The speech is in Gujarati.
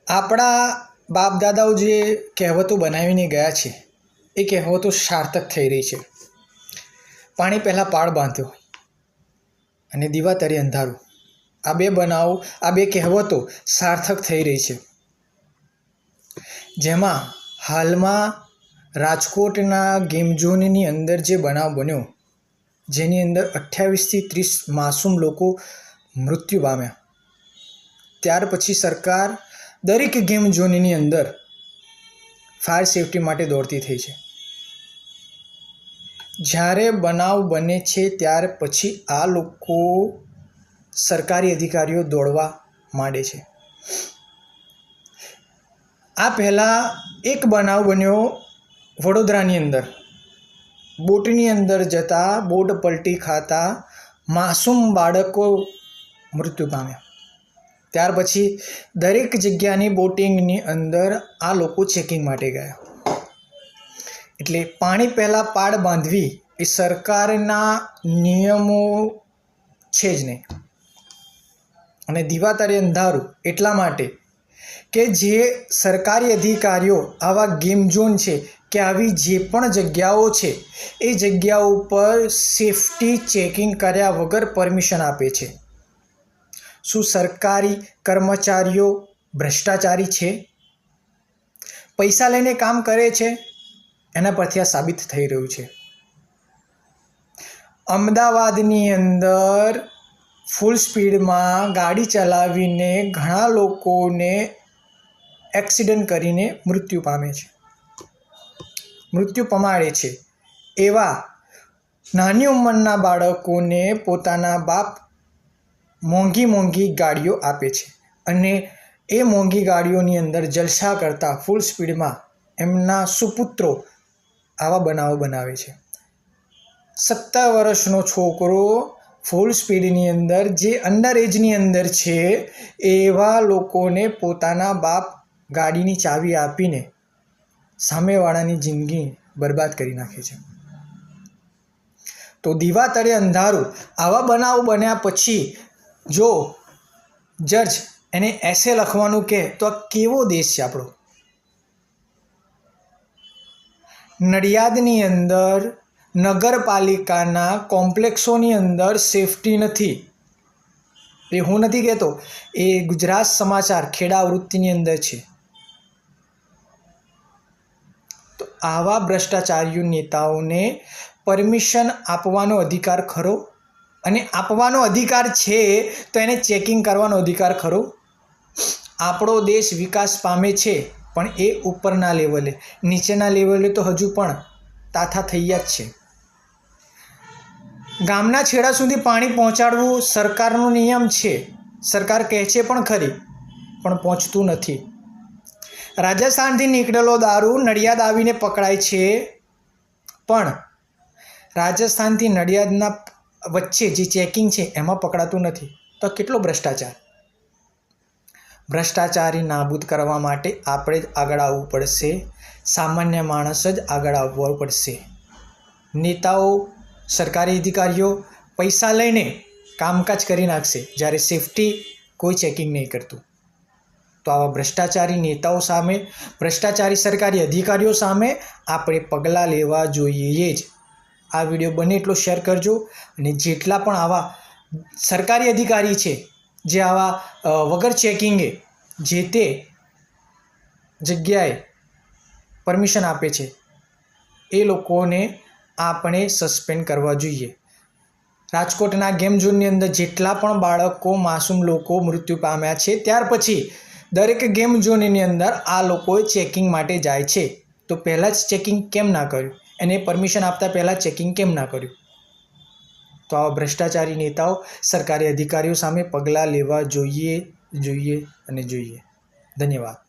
આપણા બાપ દાદાઓ જે કહેવતો બનાવીને ગયા છે એ કહેવતો સાર્થક થઈ રહી છે. પાણી પહેલાં પાળ બાંધ્યો અને દીવા તરે અંધારું, આ બે કહેવતો સાર્થક થઈ રહી છે. જેમાં હાલમાં રાજકોટના ગેમ ઝોનની અંદર જે બનાવ બન્યો, જેની અંદર 28થી 30 માસૂમ લોકો મૃત્યુ પામ્યા, ત્યાર પછી સરકાર દરેક ગેમ ઝોનની અંદર ફાયર સેફટી માટે દોડતી થઈ છે. જ્યારે બનાવ બને છે ત્યાર પછી આ લોકો સરકારી અધિકારીઓ દોડવા માંડે છે. આ પહેલાં એક બનાવ બન્યો વડોદરાની અંદર. બોટની અંદર જતા બોટ પલટી ખાતા માસૂમ બાળકો મૃત્યુ પામ્યા. ત્યાર પછી દરેક જગ્યાની બોટિંગની અંદર આ લોકો ચેકિંગ માટે ગયા. એટલે પાણી પહેલાં પાળ બાંધવી એ સરકારના નિયમો છે જ નહીં. અને દીવા તરે અંધારું એટલા માટે કે જે સરકારી અધિકારીઓ આવા ગેમ ઝોન છે કે આવી જે પણ જગ્યાઓ છે એ જગ્યાઓ પર સેફટી ચેકિંગ કર્યા વગર પરમિશન આપે છે. શું સરકારી કર્મચારીઓ ભ્રષ્ટાચારી છે? પૈસા લઈને કામ કરે છે? એના પરથી આ સાબિત થઈ રહ્યું છે. અમદાવાદની અંદર ફૂલ સ્પીડમાં ગાડી ચલાવીને ઘણા લોકોને એક્સિડન્ટ કરીને મૃત્યુ પામે છે, મૃત્યુ પમાડે છે. એવા નાની ઉંમરના બાળકોને પોતાના બાપ મોંઘી ગાડીઓ આપે છે અને એ મોંઘી ગાડીઓની અંદર જલસા કરતા ફૂલ સ્પીડમાં એમના સુપુત્રો આવા બનાવો બનાવે છે. 17 વર્ષનો છોકરો ફૂલ સ્પીડની અંદર જે અંડર એજની અંદર છે એવા લોકોને પોતાના બાપ ગાડીની ચાવી આપીને સામેવાળાની જિંદગી બરબાદ કરી નાખે છે. તો દીવા તળે અંધારું આવા બનાવ બન્યા પછી જો જજ એને એસે લખવાનું કહે તો આ કેવો દેશ છે આપણો. નડિયાદની અંદર નગરપાલિકાના કોમ્પ્લેક્સોની અંદર સેફટી નથી. એ હું નથી કહેતો, એ ગુજરાત સમાચાર ખેડા વૃત્તિની અંદર છે. તો આવા ભ્રષ્ટાચારીઓ નેતાઓને પરમિશન આપવાનો અધિકાર ખરો? અને આપવાનો અધિકાર છે તો એને ચેકિંગ કરવાનો અધિકાર ખરો? આપણો દેશ વિકાસ પામે છે પણ એ ઉપરના લેવલે, નીચેના લેવલે તો હજુ પણ તાથા થયા જ છે. ગામના છેડા સુધી પાણી પહોંચાડવું સરકારનો નિયમ છે. સરકાર કહે છે પણ ખરી, પણ પહોંચતું નથી. રાજસ્થાનથી નીકળેલો દારૂ નડિયાદ આવીને પકડાય છે, પણ રાજસ્થાનથી નડિયાદના વચ્ચે જે ચેકિંગ છે એમાં પકડાતું નથી. તો કેટલો ભ્રષ્ટાચાર! ભ્રષ્ટાચારી નાબૂદ કરવા માટે આપણે જ આગળ આવવું પડશે. સામાન્ય માણસ જ આગળ આવવું પડશે. નેતાઓ, સરકારી અધિકારીઓ પૈસા લઈને કામકાજ કરી નાખશે, જ્યારે સેફટી કોઈ ચેકિંગ નહીં કરતું. તો આવા ભ્રષ્ટાચારી નેતાઓ સામે, ભ્રષ્ટાચારી સરકારી અધિકારીઓ સામે આપણે પગલાં લેવા જોઈએ જ. આ વિડીયો બને એટલો શેર કરજો. અને જેટલા પણ આવા સરકારી અધિકારી છે જે આવા વગર ચેકિંગે જે તે જગ્યાએ પરમિશન આપે છે એ લોકોને આપણે સસ્પેન્ડ કરવા જોઈએ. રાજકોટના ગેમ ઝોનની અંદર જેટલા પણ બાળકો, માસૂમ લોકો મૃત્યુ પામ્યા છે, ત્યાર પછી દરેક ગેમ ઝોનની અંદર આ લોકો ચેકિંગ માટે જાય છે. તો પહેલાં જ ચેકિંગ કેમ ના કર્યું? એને પરમિશન આપતા પહેલાં ચેકિંગ કેમ ના કર્યું? તો આવા ભ્રષ્ટાચારી નેતાઓ, સરકારી અધિકારીઓ સામે પગલાં લેવા જોઈએ. ધન્યવાદ.